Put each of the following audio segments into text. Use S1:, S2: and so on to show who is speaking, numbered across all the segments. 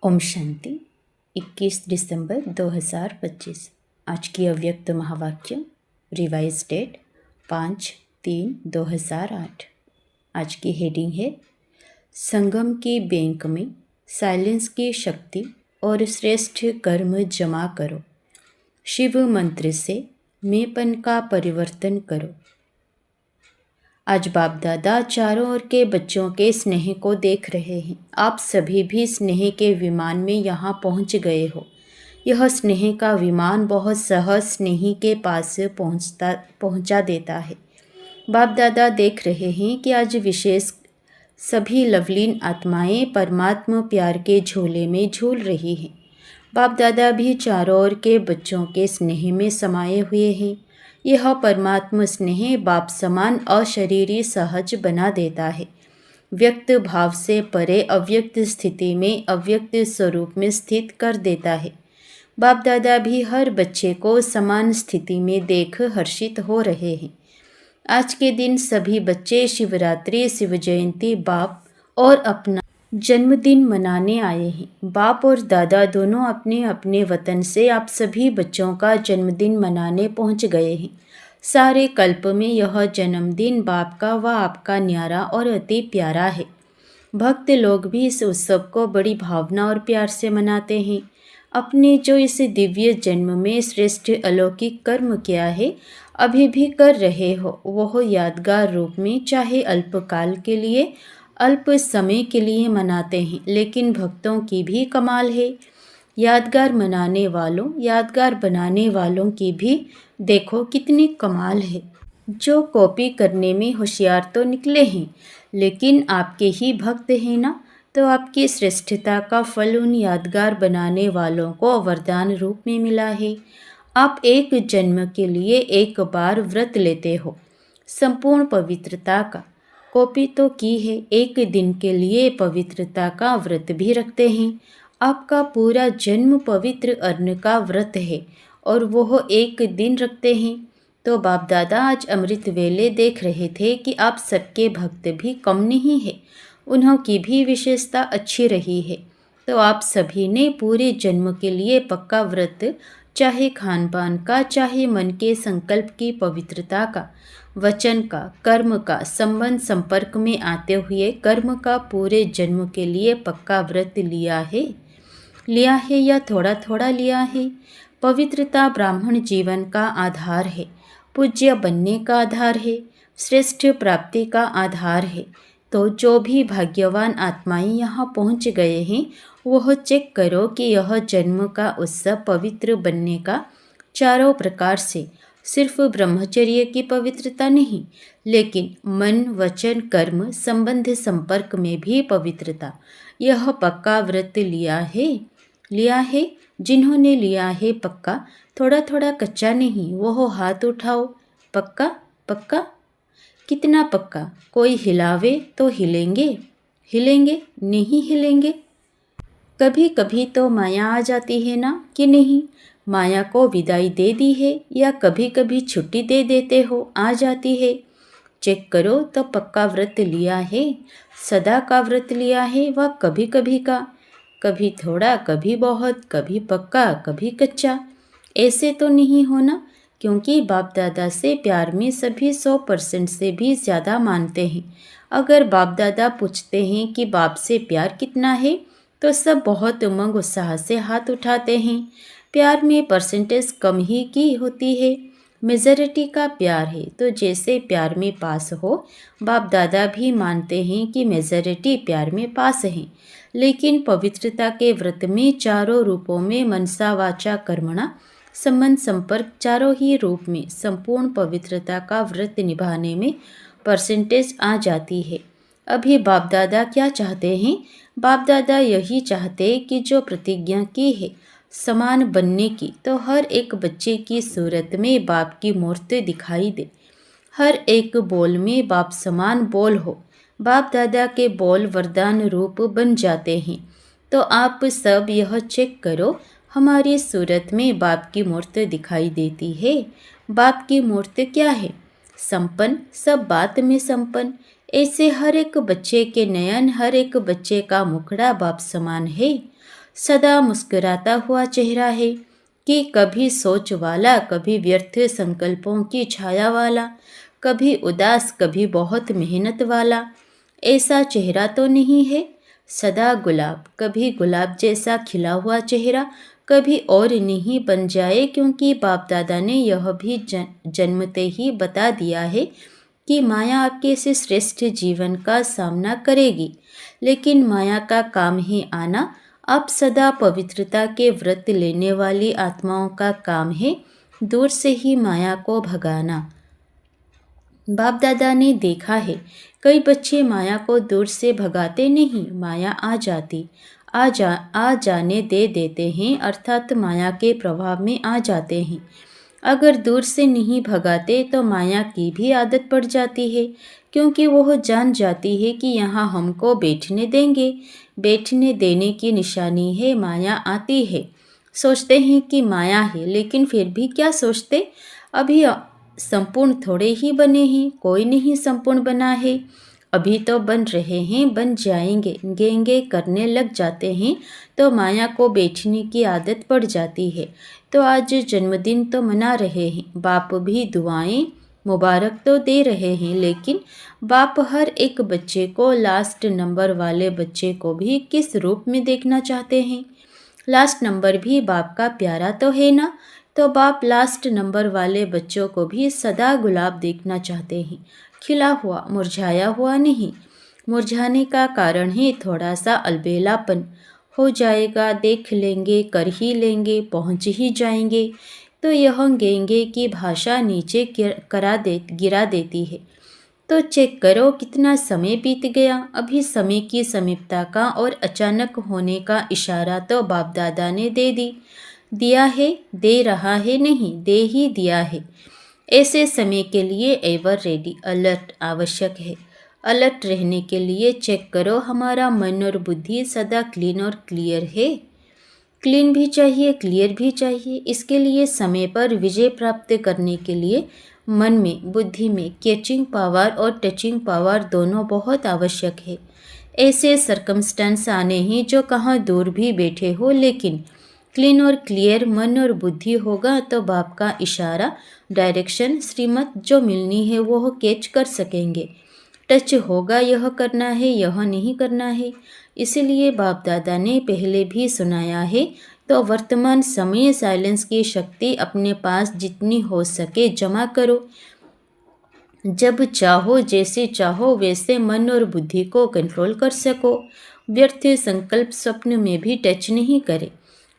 S1: ओम शांति। 21 दिसंबर 2025। आज की अव्यक्त महावाक्य रिवाइज डेट 5/3/2008। आज की हेडिंग है संगम के बैंक में साइलेंस की शक्ति और श्रेष्ठ कर्म जमा करो। शिव मंत्र से मैंपन का परिवर्तन करो। आज बाप दादा चारों ओर के बच्चों के स्नेह को देख रहे हैं। आप सभी भी स्नेह के विमान में यहाँ पहुँच गए हो। यह स्नेह का विमान बहुत सहज स्नेही के पास पहुँचा देता है। बाप दादा देख रहे हैं कि आज विशेष सभी लवलीन आत्माएं परमात्मा प्यार के झोले में झूल रही हैं। बाप दादा भी चारों ओर के बच्चों के स्नेह में समाये हुए हैं। यह परमात्मा स्नेह बाप समान अशरीरी सहज बना देता है। व्यक्त भाव से परे अव्यक्त स्थिति में अव्यक्त स्वरूप में स्थित कर देता है। बाप दादा भी हर बच्चे को समान स्थिति में देख हर्षित हो रहे हैं। आज के दिन सभी बच्चे शिवरात्रि, शिव जयंती, बाप और अपना जन्मदिन मनाने आए हैं। बाप और दादा दोनों अपने अपने वतन से आप सभी बच्चों का जन्मदिन मनाने पहुंच गए हैं। सारे कल्प में यह जन्मदिन बाप का व आपका न्यारा और अति प्यारा है। भक्त लोग भी इस उत्सव को बड़ी भावना और प्यार से मनाते हैं। अपने जो इस दिव्य जन्म में श्रेष्ठ अलौकिक कर्म किया है, अभी भी कर रहे हो, वह यादगार रूप में चाहे अल्पकाल के लिए, अल्प समय के लिए मनाते हैं, लेकिन भक्तों की भी कमाल है। यादगार यादगार बनाने वालों की भी देखो कितनी कमाल है। जो कॉपी करने में होशियार तो निकले हैं, लेकिन आपके ही भक्त हैं ना, तो आपकी श्रेष्ठता का फल उन यादगार बनाने वालों को वरदान रूप में मिला है। आप एक जन्म के लिए एक बार व्रत लेते हो, संपूर्ण पवित्रता का। कॉपी तो की है, एक दिन के लिए पवित्रता का व्रत भी रखते हैं। आपका पूरा जन्म पवित्र अन्न का व्रत है और वह एक दिन रखते हैं। तो बाप दादा आज अमृत वेले देख रहे थे कि आप सबके भक्त भी कम नहीं है, उन्हों की भी विशेषता अच्छी रही है। तो आप सभी ने पूरे जन्म के लिए पक्का व्रत, चाहे खान पान का, चाहे मन के संकल्प की पवित्रता का, वचन का, कर्म का, संबंध संपर्क में आते हुए कर्म का पूरे जन्म के लिए पक्का व्रत लिया है या थोड़ा थोड़ा लिया है। पवित्रता ब्राह्मण जीवन का आधार है, पूज्य बनने का आधार है, श्रेष्ठ प्राप्ति का आधार है। तो जो भी भाग्यवान आत्माएं यहाँ पहुँच गए हैं, वह चेक करो कि यह जन्म का उत्सव पवित्र बनने का चारों प्रकार से, सिर्फ ब्रह्मचर्य की पवित्रता नहीं, लेकिन मन, वचन, कर्म, संबंध संपर्क में भी पवित्रता, यह पक्का व्रत लिया है। जिन्होंने लिया है पक्का, थोड़ा थोड़ा कच्चा नहीं, वह हाथ उठाओ। पक्का पक्का, कितना पक्का? कोई हिलावे तो हिलेंगे नहीं हिलेंगे? कभी कभी तो माया आ जाती है ना, कि नहीं? माया को विदाई दे दी है या कभी कभी छुट्टी दे देते हो, आ जाती है। चेक करो तो पक्का व्रत लिया है, सदा का व्रत लिया है व कभी कभी का, कभी थोड़ा, कभी बहुत, कभी पक्का, कभी कच्चा। ऐसे तो नहीं होना, क्योंकि बाप दादा से प्यार में सभी 100% से भी ज़्यादा मानते हैं। अगर बाप दादा पूछते हैं कि बाप से प्यार कितना है, तो सब बहुत उमंग उत्साह से हाथ उठाते हैं। प्यार में परसेंटेज कम ही की होती है, मेजॉरिटी का प्यार है। तो जैसे प्यार में पास हो, बाप दादा भी मानते हैं कि मेजॉरिटी प्यार में पास है। लेकिन पवित्रता के व्रत में चारों रूपों में मनसा वाचा कर्मणा, संबंध संपर्क, चारों ही रूप में संपूर्ण पवित्रता का व्रत निभाने में परसेंटेज आ जाती है। अभी बाप दादा क्या चाहते हैं? बाप दादा यही चाहते हैं कि जो प्रतिज्ञा की है समान बनने की, तो हर एक बच्चे की सूरत में बाप की मूर्ति दिखाई दे। हर एक बोल में बाप समान बोल हो। बाप दादा के बोल वरदान रूप बन जाते हैं। तो आप सब यह चेक करो, हमारी सूरत में बाप की मूर्ति दिखाई देती है। बाप की मूर्ति क्या है? संपन्न, सब बात में संपन्न। ऐसे हर एक बच्चे के नयन, हर एक बच्चे का मुखड़ा बाप समान है। सदा मुस्कुराता हुआ चेहरा है कि कभी सोच वाला, कभी व्यर्थ संकल्पों की छाया वाला, कभी उदास, कभी बहुत मेहनत वाला। ऐसा चेहरा तो नहीं है। सदा गुलाब, कभी गुलाब जैसा खिला हुआ चेहरा कभी और नहीं बन जाए, क्योंकि बाप दादा ने यह भी जन्मते ही बता दिया है कि माया आपके से श्रेष्ठ जीवन का सामना करेगी। लेकिन माया का काम ही आना। अब सदा पवित्रता के व्रत लेने वाली आत्माओं का काम है दूर से ही माया को भगाना। बाप दादा ने देखा है, कई बच्चे माया को दूर से भगाते नहीं, माया आ जाने दे देते हैं, अर्थात माया के प्रभाव में आ जाते हैं। अगर दूर से नहीं भगाते तो माया की भी आदत पड़ जाती है, क्योंकि वह जान जाती है कि यहाँ हमको बैठने देंगे। बैठने देने की निशानी है माया आती है। सोचते हैं कि माया है, लेकिन फिर भी क्या सोचते, अभी संपूर्ण थोड़े ही बने हैं, कोई नहीं संपूर्ण बना है। अभी तो बन रहे हैं, बन जाएंगे। गेंगे करने लग जाते हैं तो माया को बैठने की आदत पड़ जाती है। तो आज जन्मदिन तो मना रहे हैं, बाप भी दुआएं मुबारक तो दे रहे हैं, लेकिन बाप हर एक बच्चे को, लास्ट नंबर वाले बच्चे को भी किस रूप में देखना चाहते हैं। लास्ट नंबर भी बाप का प्यारा तो है ना, तो बाप लास्ट नंबर वाले बच्चों को भी सदा गुलाब देखना चाहते हैं, खिला हुआ, मुरझाया हुआ नहीं। मुरझाने का कारण है थोड़ा सा अलबेलापन। हो जाएगा, देख लेंगे, कर ही लेंगे, पहुंच ही जाएंगे। तो यह गेंगे की भाषा नीचे गिरा देती है। तो चेक करो कितना समय बीत गया। अभी समय की समीपता का और अचानक होने का इशारा तो बाप दादा ने दिया है, दे रहा है नहीं, दे ही दिया है। ऐसे समय के लिए एवर रेडी, अलर्ट आवश्यक है। अलर्ट रहने के लिए चेक करो हमारा मन और बुद्धि सदा क्लीन और क्लियर है। क्लीन भी चाहिए, क्लियर भी चाहिए। इसके लिए समय पर विजय प्राप्त करने के लिए मन में, बुद्धि में कैचिंग पावर और टचिंग पावर दोनों बहुत आवश्यक है। ऐसे सर्कमस्टेंस आने ही जो कहाँ दूर भी बैठे हो, लेकिन क्लीन और क्लियर मन और बुद्धि होगा तो बाप का इशारा, डायरेक्शन, श्रीमत जो मिलनी है वो कैच कर सकेंगे। टच होगा, यह करना है, यह नहीं करना है। इसलिए बाप दादा ने पहले भी सुनाया है, तो वर्तमान समय साइलेंस की शक्ति अपने पास जितनी हो सके जमा करो। जब चाहो, जैसे चाहो वैसे मन और बुद्धि को कंट्रोल कर सको। व्यर्थ संकल्प स्वप्न में भी टच नहीं करे।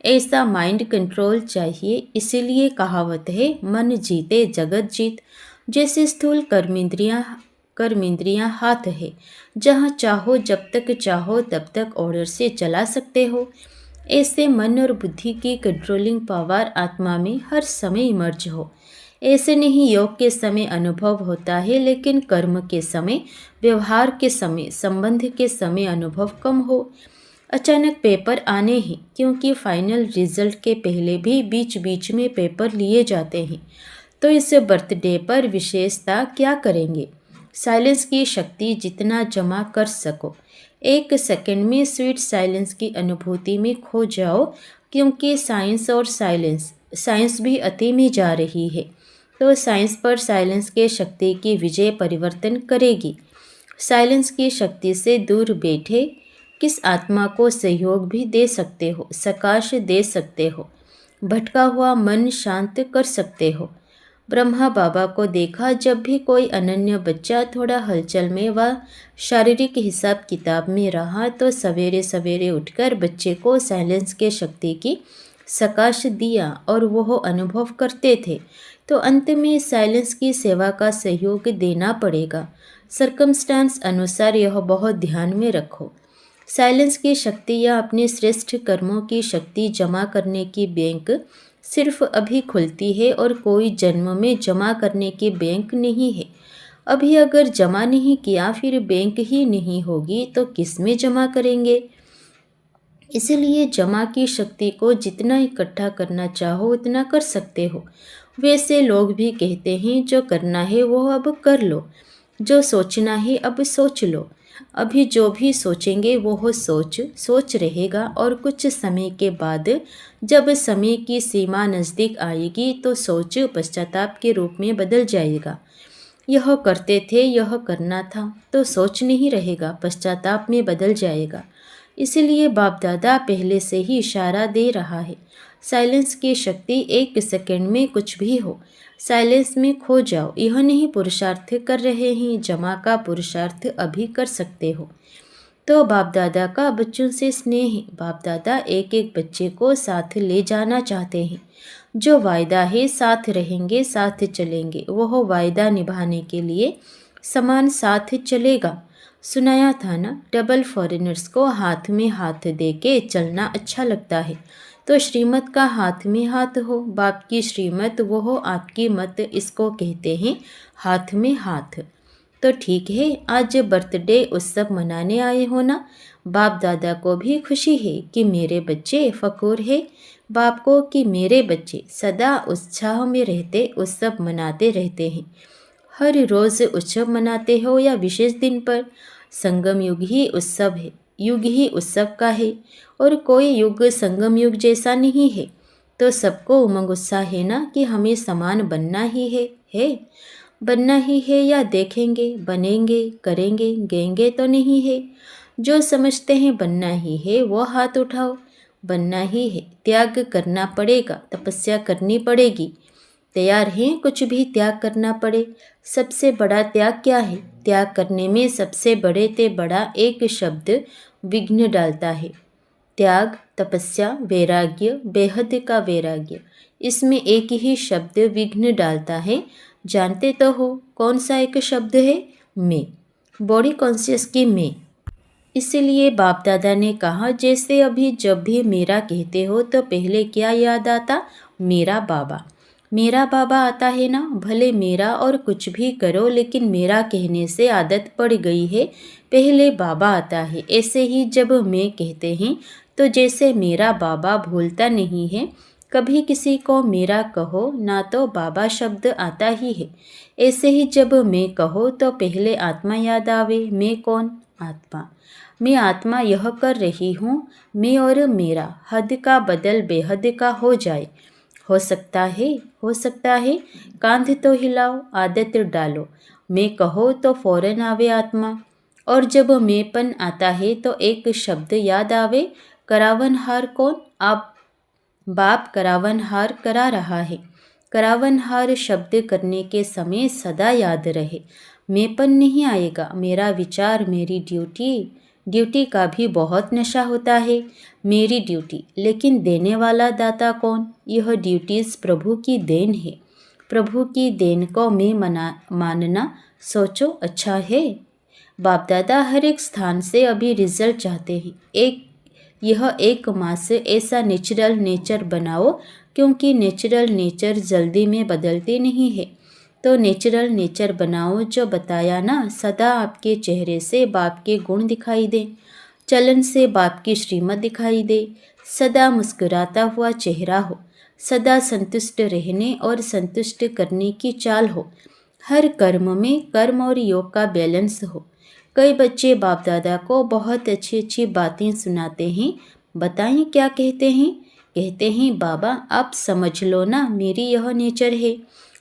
S1: ऐसा माइंड कंट्रोल चाहिए। इसीलिए कहावत है, मन जीते जगत जीत। जैसे स्थूल कर्मेंद्रियां हाथ है, जहाँ चाहो जब तक चाहो तब तक ऑर्डर से चला सकते हो। ऐसे मन और बुद्धि की कंट्रोलिंग पावर आत्मा में हर समय इमर्ज हो। ऐसे नहीं योग के समय अनुभव होता है, लेकिन कर्म के समय, व्यवहार के समय, संबंध के समय अनुभव कम हो। अचानक पेपर आने ही, क्योंकि फाइनल रिजल्ट के पहले भी बीच बीच में पेपर लिए जाते हैं। तो इस बर्थडे पर विशेषता क्या करेंगे? साइलेंस की शक्ति जितना जमा कर सको। 1 सेकंड में स्वीट साइलेंस की अनुभूति में खो जाओ, क्योंकि साइंस भी अति में जा रही है। तो साइंस पर साइलेंस के शक्ति की विजय परिवर्तन करेगी। साइलेंस की शक्ति से दूर बैठे किस आत्मा को सहयोग भी दे सकते हो, सकाश दे सकते हो, भटका हुआ मन शांत कर सकते हो। ब्रह्मा बाबा को देखा, जब भी कोई अनन्य बच्चा थोड़ा हलचल में व शारीरिक हिसाब किताब में रहा तो सवेरे सवेरे उठकर बच्चे को साइलेंस के शक्ति की सकाश दिया और वह अनुभव करते थे। तो अंत में साइलेंस की सेवा का सहयोग देना पड़ेगा। सर्कमस्टांस अनुसार यह बहुत ध्यान में रखो। साइलेंस की शक्ति या अपने श्रेष्ठ कर्मों की शक्ति जमा करने की बैंक सिर्फ अभी खुलती है और कोई जन्म में जमा करने की बैंक नहीं है। अभी अगर जमा नहीं किया फिर बैंक ही नहीं होगी तो किस में जमा करेंगे? इसलिए जमा की शक्ति को जितना इकट्ठा करना चाहो उतना कर सकते हो। वैसे लोग भी कहते हैं जो करना है वो अब कर लो, जो सोचना है अब सोच लो। अभी जो भी सोचेंगे वो सोच रहेगा और कुछ समय के बाद जब समय की सीमा नज़दीक आएगी तो सोच पश्चाताप के रूप में बदल जाएगा। यह करते थे, यह करना था, तो सोच नहीं रहेगा, पश्चाताप में बदल जाएगा। इसलिए बाप दादा पहले से ही इशारा दे रहा है। साइलेंस की शक्ति 1 सेकंड में कुछ भी हो, साइलेंस में खो जाओ। यह नहीं पुरुषार्थ कर रहे हैं, जमा का पुरुषार्थ अभी कर सकते हो। तो बाप दादा का बच्चों से स्नेह है। बाप दादा एक एक बच्चे को साथ ले जाना चाहते हैं। जो वायदा है, साथ रहेंगे, साथ चलेंगे, वह वायदा निभाने के लिए समान साथ चलेगा। सुनाया था ना, डबल फॉरेनर्स को हाथ में हाथ दे के चलना अच्छा लगता है। तो श्रीमत का हाथ में हाथ हो, बाप की श्रीमत वो हो, आपकी मत, इसको कहते हैं हाथ में हाथ। तो ठीक है, आज बर्थडे उत्सव मनाने आए हो ना। बाप दादा को भी खुशी है कि मेरे बच्चे, फखूर है बाप को कि मेरे बच्चे सदा उत्साह में रहते, उत्सव मनाते रहते हैं। हर रोज़ उत्सव मनाते हो या विशेष दिन पर, संगम युग ही उत्सव है, युग ही उत्सव का है और कोई युग संगम युग जैसा नहीं है। तो सबको उमंग उत्साह है ना कि हमें समान बनना ही है बनना ही है, या देखेंगे, बनेंगे, करेंगे, गेंगे तो नहीं है। जो समझते हैं बनना ही है वो हाथ उठाओ। बनना ही है, त्याग करना पड़ेगा, तपस्या करनी पड़ेगी। तैयार हैं कुछ भी त्याग करना पड़े। सबसे बड़ा त्याग क्या है? त्याग करने में सबसे बड़े ते बड़ा एक शब्द विघ्न डालता है। त्याग, तपस्या, वैराग्य, बेहद का वैराग्य, इसमें एक ही शब्द विघ्न डालता है। जानते तो हो कौन सा एक शब्द है? मैं, बॉडी कॉन्शियस की मैं। इसलिए बाप दादा ने कहा, जैसे अभी जब भी मेरा कहते हो तो पहले क्या याद आता? मेरा बाबा। मेरा बाबा आता है ना। भले मेरा और कुछ भी करो, लेकिन मेरा कहने से आदत पड़ गई है, पहले बाबा आता है। ऐसे ही जब मैं कहते हैं तो जैसे मेरा बाबा भूलता नहीं है, कभी किसी को मेरा कहो ना तो बाबा शब्द आता ही है। ऐसे ही जब मैं कहो तो पहले आत्मा याद आवे। मैं कौन? आत्मा। मैं आत्मा यह कर रही हूँ। मैं और मेरा हद का बदल बेहद का हो जाए। हो सकता है। कांध तो हिलाओ, आदत डालो। मैं कहो तो फौरन आवे आत्मा। और जब मैंपन आता है तो एक शब्द याद आवे, करावनहार। कौन? आप। बाप करावनहार करा रहा है। करावनहार शब्द करने के समय सदा याद रहे। मैंपन नहीं आएगा। मेरा विचार, मेरी ड्यूटी का भी बहुत नशा होता है। मेरी ड्यूटी, लेकिन देने वाला दाता कौन? यह ड्यूटीज प्रभु की देन है। प्रभु की देन को मैं मानना, सोचो, अच्छा है। बाप दादा हर एक स्थान से अभी रिजल्ट चाहते हैं। यह 1 मास ऐसा नेचुरल नेचर बनाओ, क्योंकि नेचुरल नेचर जल्दी में बदलते नहीं है। तो नेचुरल नेचर बनाओ जो बताया ना, सदा आपके चेहरे से बाप के गुण दिखाई दे, चलन से बाप की श्रीमत दिखाई दे, सदा मुस्कुराता हुआ चेहरा हो, सदा संतुष्ट रहने और संतुष्ट करने की चाल हो, हर कर्म में कर्म और योग का बैलेंस हो। कई बच्चे बाप दादा को बहुत अच्छी अच्छी बातें सुनाते हैं। बताएं क्या कहते हैं? कहते हैं, बाबा आप समझ लो ना, मेरी यह नेचर है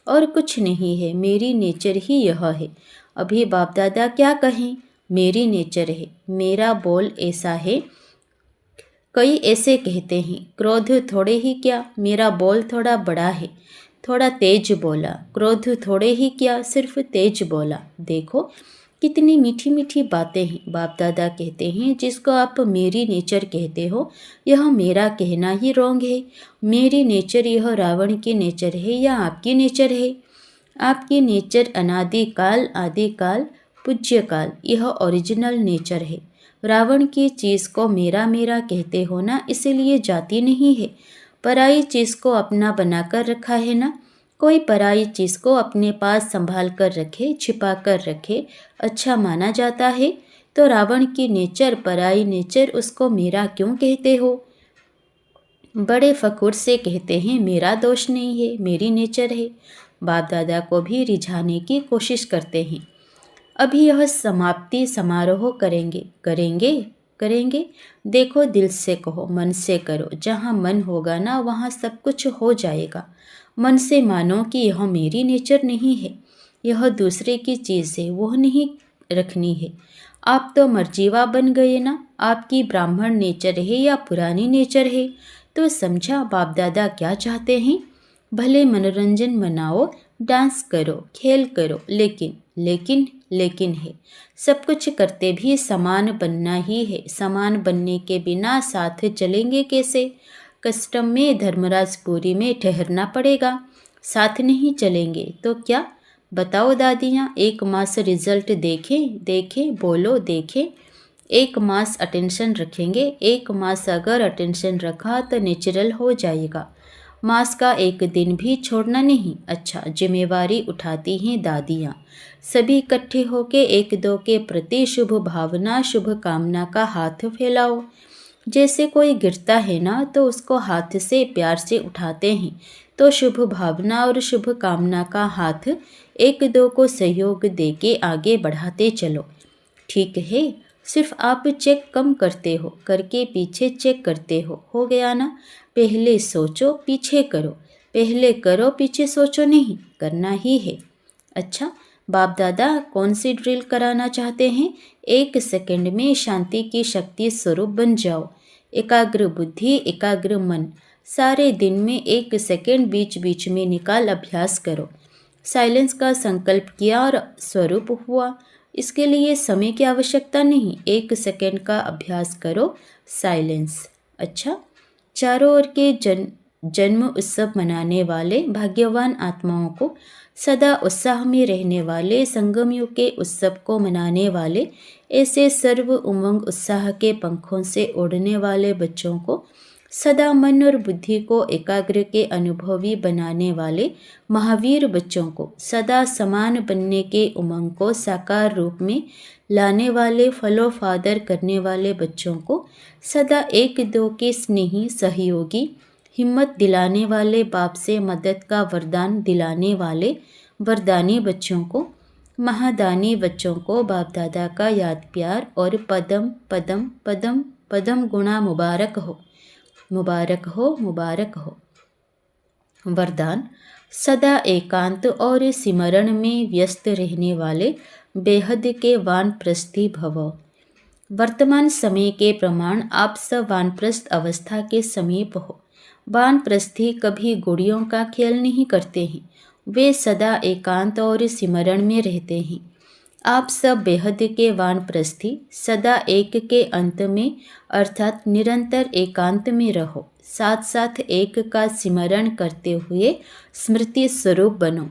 S1: और कुछ नहीं है, मेरी नेचर ही यह है। अभी बाप दादा क्या कहें? मेरी नेचर है, मेरा बोल ऐसा है। कई ऐसे कहते हैं, क्रोध थोड़े ही क्या, मेरा बोल थोड़ा बड़ा है, थोड़ा तेज बोला। क्रोध थोड़े ही क्या, सिर्फ तेज बोला। देखो कितनी मीठी मीठी बातें हैं। बाप दादा कहते हैं, जिसको आप मेरी नेचर कहते हो, यह मेरा कहना ही रॉन्ग है। मेरी नेचर यह रावण की नेचर है या आपकी नेचर है? आपकी नेचर अनादिकाल, आदिकाल, पूज्यकाल, यह ओरिजिनल नेचर है। रावण की चीज़ को मेरा मेरा कहते हो ना, इसीलिए जाती नहीं है। पराई चीज़ को अपना बनाकर रखा है ना। कोई पराई चीज़ को अपने पास संभाल कर रखे, छिपा कर रखे, अच्छा माना जाता है। तो रावण की नेचर, पराई नेचर, उसको मेरा क्यों कहते हो? बड़े फखुर से कहते हैं, मेरा दोष नहीं है, मेरी नेचर है। बाप दादा को भी रिझाने की कोशिश करते हैं। अभी यह समाप्ति समारोह करेंगे करेंगे करेंगे। देखो, दिल से कहो, मन से करो। जहाँ मन होगा ना वहाँ सब कुछ हो जाएगा। मन से मानो कि यह मेरी नेचर नहीं है, यह दूसरे की चीज़ है, वो नहीं रखनी है। आप तो मर्जीवा बन गए ना। आपकी ब्राह्मण नेचर है या पुरानी नेचर है? तो समझा बाप दादा क्या चाहते हैं। भले मनोरंजन मनाओ, डांस करो, खेल करो, लेकिन लेकिन लेकिन है, सब कुछ करते भी समान बनना ही है। समान बनने के बिना साथ चलेंगे कैसे? कस्टम में धर्मराजपुरी में ठहरना पड़ेगा। साथ नहीं चलेंगे तो क्या? बताओ दादियाँ, 1 मास रिजल्ट देखें देखें, बोलो देखें। 1 मास अटेंशन रखेंगे। 1 मास अगर अटेंशन रखा तो नेचुरल हो जाएगा। मास का 1 दिन भी छोड़ना नहीं। अच्छा, जिम्मेवारी उठाती हैं दादियाँ। सभी इकट्ठे होके एक दो के प्रति शुभ भावना, शुभ कामना का हाथ फैलाओ। जैसे कोई गिरता है ना तो उसको हाथ से प्यार से उठाते हैं, तो शुभ भावना और शुभ कामना का हाथ एक दो को सहयोग देके आगे बढ़ाते चलो। ठीक है, सिर्फ आप चेक कम करते हो, करके पीछे चेक करते हो गया ना। पहले सोचो पीछे करो, पहले करो पीछे सोचो नहीं, करना ही है। अच्छा, बाप दादा कौन सी ड्रिल कराना चाहते हैं? 1 सेकंड में शांति की शक्ति स्वरूप बन जाओ। एकाग्र बुद्धि, एकाग्र मन। सारे दिन में 1 सेकंड बीच बीच में निकाल अभ्यास करो। साइलेंस का संकल्प किया और स्वरूप हुआ। इसके लिए समय की आवश्यकता नहीं, 1 सेकंड का अभ्यास करो साइलेंस। अच्छा, चारों ओर के जन्म उत्सव मनाने वाले भाग्यवान आत्माओं को, सदा उत्साह में रहने वाले संगमियों के उत्सव को मनाने वाले, ऐसे सर्व उमंग उत्साह के पंखों से उड़ने वाले बच्चों को, सदा मन और बुद्धि को एकाग्र के अनुभवी बनाने वाले महावीर बच्चों को, सदा समान बनने के उमंग को साकार रूप में लाने वाले फलो फादर करने वाले बच्चों को, सदा एक दो के स्नेही सहयोगी हिम्मत दिलाने वाले, बाप से मदद का वरदान दिलाने वाले वरदानी बच्चों को, महादानी बच्चों को बाप दादा का याद प्यार और पदम पदम पदम पदम गुणा मुबारक हो, मुबारक हो, मुबारक हो। वरदान: सदा एकांत और सिमरण में व्यस्त रहने वाले बेहद के वानप्रस्थी भव। वर्तमान समय के प्रमाण आप सब वानप्रस्थ अवस्था के समीप हो। वानप्रस्थी कभी गुड़ियों का खेल नहीं करते हैं, वे सदा एकांत और सिमरण में रहते हैं। आप सब बेहद के वानप्रस्थी सदा एक के अंत में अर्थात निरंतर एकांत में रहो। साथ साथ एक का स्मरण करते हुए स्मृति स्वरूप बनो।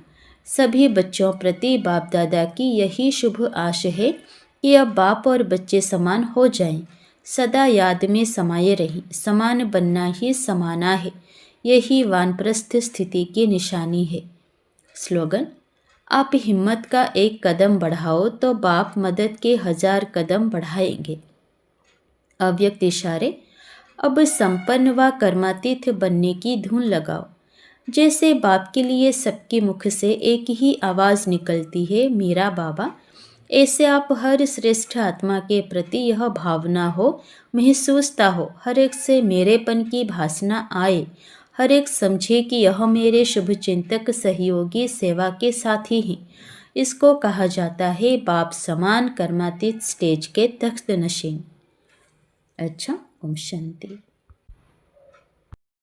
S1: सभी बच्चों प्रति बाप दादा की यही शुभ आश है कि अब बाप और बच्चे समान हो जाएं, सदा याद में समाये रहें। समान बनना ही समाना है, यही वानप्रस्थ स्थिति की निशानी है। स्लोगन: आप हिम्मत का 1 कदम बढ़ाओ तो बाप मदद के 1000 कदम बढ़ाएंगे। अव्यक्त इशारे: अब संपन्न व कर्मातीत बनने की धुन लगाओ। जैसे बाप के लिए सबके मुख से एक ही आवाज़ निकलती है, मेरा बाबा, ऐसे आप हर श्रेष्ठ आत्मा के प्रति यह भावना हो, महसूसता हो, हर एक से मेरेपन की भासना आए, हर एक समझे कि यह मेरे शुभ चिंतक सहयोगी सेवा के साथी हैं। इसको कहा जाता है बाप समान कर्मातीत स्टेज के तख्त नशीन। अच्छा, ओम शांति।